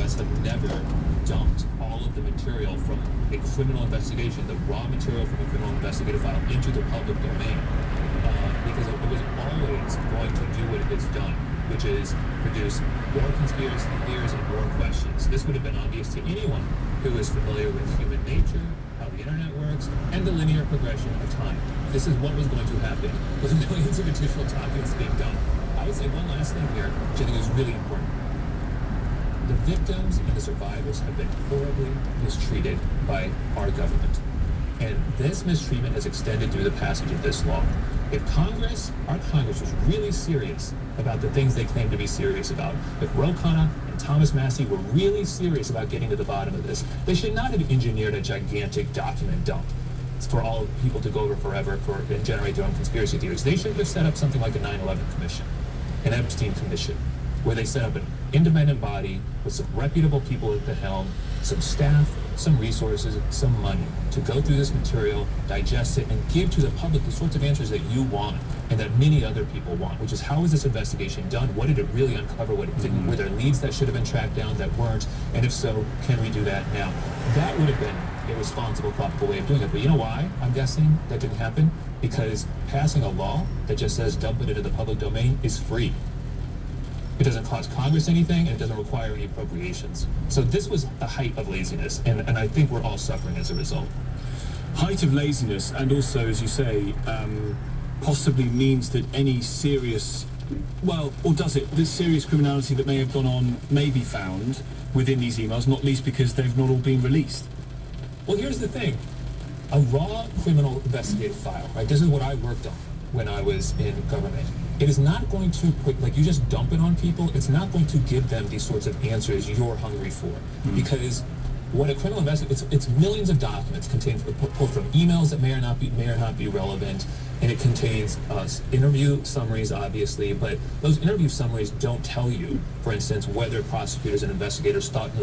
U.S. have never dumped all of the material from a criminal investigation, the raw material from a criminal investigative file, into the public domain, because it was always going to do what it has done, which is produce more conspiracy theories and more questions. This would have been obvious to anyone who is familiar with human nature, how the internet works, and the linear progression of time. This is what was going to happen with millions of additional documents being done. I would say one last thing here, which I think is really important. The victims and the survivors have been horribly mistreated by our government. And this mistreatment has extended through the passage of this law. If Congress, our Congress, was really serious about the things they claim to be serious about, if Ro Khanna and Thomas Massie were really serious about getting to the bottom of this, they should not have engineered a gigantic document dump for all people to go over forever and generate their own conspiracy theories. They should have set up something like a 9/11 Commission, an Epstein Commission, where they set up an independent body with some reputable people at the helm, some staff, some resources, some money to go through this material, digest it, and give to the public the sorts of answers that you want and that many other people want, which is how was this investigation done? What did it really uncover? Were there leads that should have been tracked down that weren't? And if so, can we do that now? That would have been a responsible, thoughtful way of doing it. But you know why I'm guessing that didn't happen? Because passing a law that just says dump it into the public domain is free. It doesn't cost Congress anything, and it doesn't require any appropriations. So this was the height of laziness, and I think we're all suffering as a result. Height of laziness, and also, as you say, possibly means that any serious, well, or does it, the serious criminality that may have gone on may be found within these emails, not least because they've not all been released. Well, here's the thing. A raw criminal investigative file, right? This is what I worked on when I was in government. It is not going to put, like, you just dump it on people. It's not going to give them these sorts of answers you're hungry for. Because what a criminal investigation, it's millions of documents pulled from emails that may or not be relevant, and it contains interview summaries, obviously, but those interview summaries don't tell you, for instance, whether prosecutors and investigators thought those